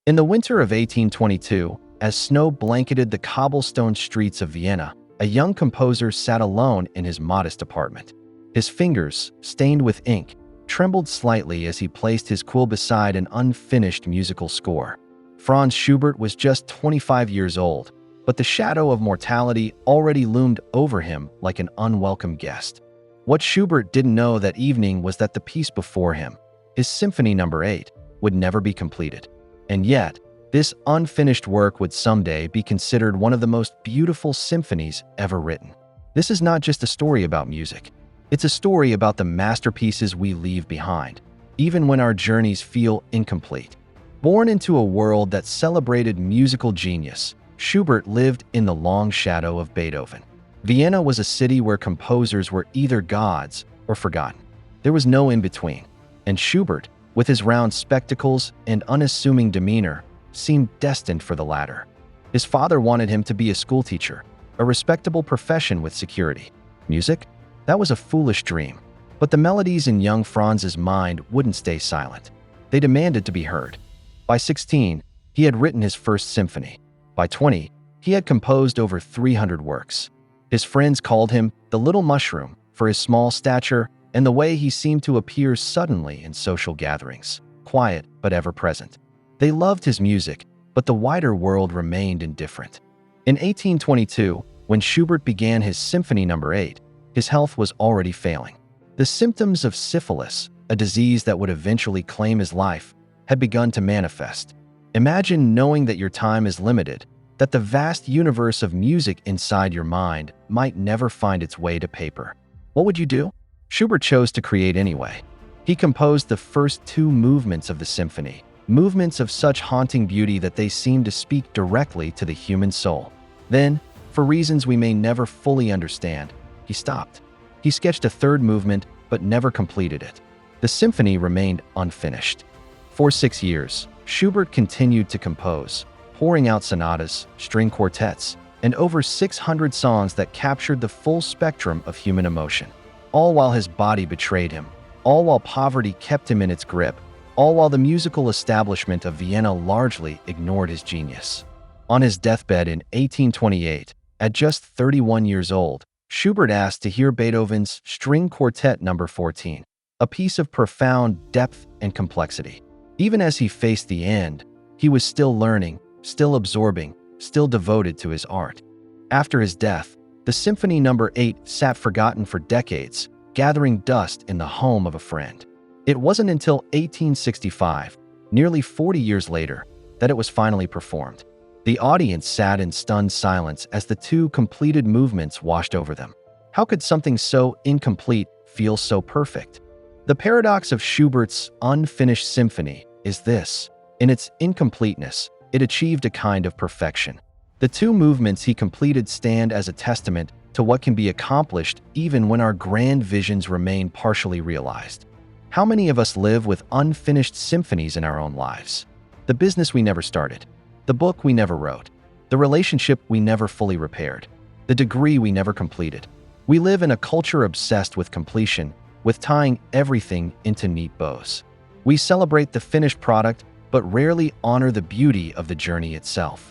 In the winter of 1822, as snow blanketed the cobblestone streets of Vienna, a young composer sat alone in his modest apartment. His fingers, stained with ink, trembled slightly as he placed his quill beside an unfinished musical score. Franz Schubert was just 25 years old, but the shadow of mortality already loomed over him like an unwelcome guest. What Schubert didn't know that evening was that the piece before him, his Symphony No. 8, would never be completed. And yet, this unfinished work would someday be considered one of the most beautiful symphonies ever written. This is not just a story about music. It's a story about the masterpieces we leave behind, even when our journeys feel incomplete. Born into a world that celebrated musical genius, Schubert lived in the long shadow of Beethoven. Vienna was a city where composers were either gods or forgotten. There was no in-between, and Schubert, with his round spectacles and unassuming demeanor, seemed destined for the latter. His father wanted him to be a schoolteacher, a respectable profession with security. Music? That was a foolish dream. But the melodies in young Franz's mind wouldn't stay silent. They demanded to be heard. By 16, he had written his first symphony. By 20, he had composed over 300 works. His friends called him the Little Mushroom for his small stature and the way he seemed to appear suddenly in social gatherings, quiet but ever present. They loved his music, but the wider world remained indifferent. In 1822, when Schubert began his Symphony No. 8, his health was already failing. The symptoms of syphilis, a disease that would eventually claim his life, had begun to manifest. Imagine knowing that your time is limited, that the vast universe of music inside your mind might never find its way to paper. What would you do? Schubert chose to create anyway. He composed the first two movements of the symphony, movements of such haunting beauty that they seemed to speak directly to the human soul. Then, for reasons we may never fully understand, he stopped. He sketched a third movement, but never completed it. The symphony remained unfinished. For 6 years, Schubert continued to compose, pouring out sonatas, string quartets, and over 600 songs that captured the full spectrum of human emotion. All while his body betrayed him, all while poverty kept him in its grip, all while the musical establishment of Vienna largely ignored his genius. On his deathbed in 1828, at just 31 years old, Schubert asked to hear Beethoven's String Quartet No. 14, a piece of profound depth and complexity. Even as he faced the end, he was still learning, still absorbing, still devoted to his art. After his death, the Symphony No. 8 sat forgotten for decades, gathering dust in the home of a friend. It wasn't until 1865, nearly 40 years later, that it was finally performed. The audience sat in stunned silence as the two completed movements washed over them. How could something so incomplete feel so perfect? The paradox of Schubert's unfinished symphony is this: in its incompleteness, it achieved a kind of perfection. The two movements he completed stand as a testament to what can be accomplished even when our grand visions remain partially realized. How many of us live with unfinished symphonies in our own lives? The business we never started, the book we never wrote, the relationship we never fully repaired, the degree we never completed. We live in a culture obsessed with completion, with tying everything into neat bows. We celebrate the finished product, but rarely honor the beauty of the journey itself.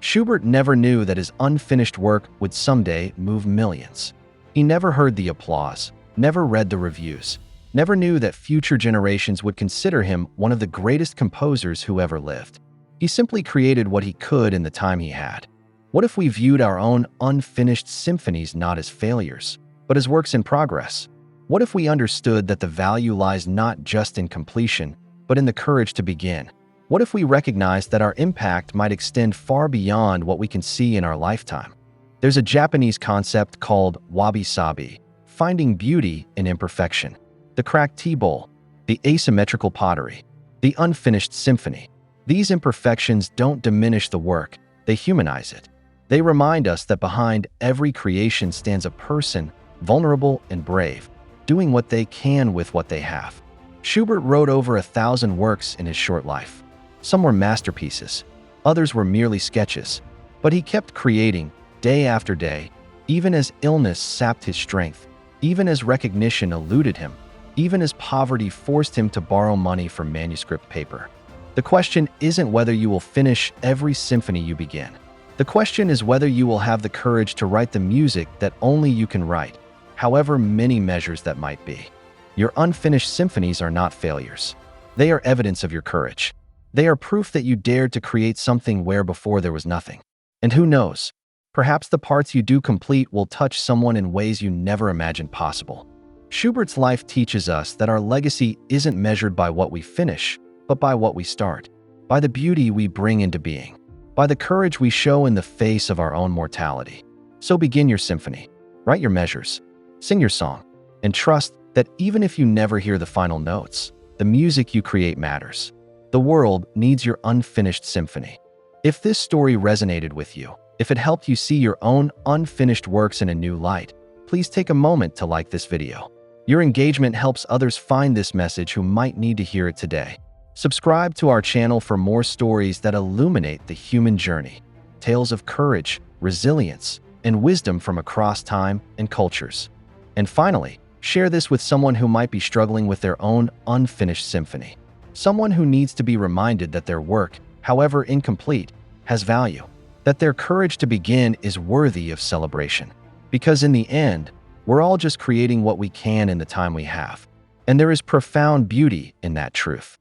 Schubert never knew that his unfinished work would someday move millions. He never heard the applause, never read the reviews, never knew that future generations would consider him one of the greatest composers who ever lived. He simply created what he could in the time he had. What if we viewed our own unfinished symphonies not as failures, but as works in progress? What if we understood that the value lies not just in completion, but in the courage to begin? What if we recognized that our impact might extend far beyond what we can see in our lifetime? There's a Japanese concept called wabi-sabi, finding beauty in imperfection. The cracked tea bowl, the asymmetrical pottery, the unfinished symphony. These imperfections don't diminish the work, they humanize it. They remind us that behind every creation stands a person, vulnerable and brave, doing what they can with what they have. Schubert wrote over 1,000 works in his short life. Some were masterpieces, others were merely sketches, but he kept creating, day after day, even as illness sapped his strength, even as recognition eluded him, even as poverty forced him to borrow money from manuscript paper. The question isn't whether you will finish every symphony you begin. The question is whether you will have the courage to write the music that only you can write, however many measures that might be. Your unfinished symphonies are not failures. They are evidence of your courage. They are proof that you dared to create something where before there was nothing. And who knows, perhaps the parts you do complete will touch someone in ways you never imagined possible. Schubert's life teaches us that our legacy isn't measured by what we finish, but by what we start, by the beauty we bring into being, by the courage we show in the face of our own mortality. So begin your symphony, write your measures, sing your song, and trust that even if you never hear the final notes, the music you create matters. The world needs your unfinished symphony. If this story resonated with you, if it helped you see your own unfinished works in a new light, please take a moment to like this video. Your engagement helps others find this message who might need to hear it today. Subscribe to our channel for more stories that illuminate the human journey, tales of courage, resilience, and wisdom from across time and cultures. And finally, share this with someone who might be struggling with their own unfinished symphony. Someone who needs to be reminded that their work, however incomplete, has value, that their courage to begin is worthy of celebration. Because in the end, we're all just creating what we can in the time we have. And there is profound beauty in that truth.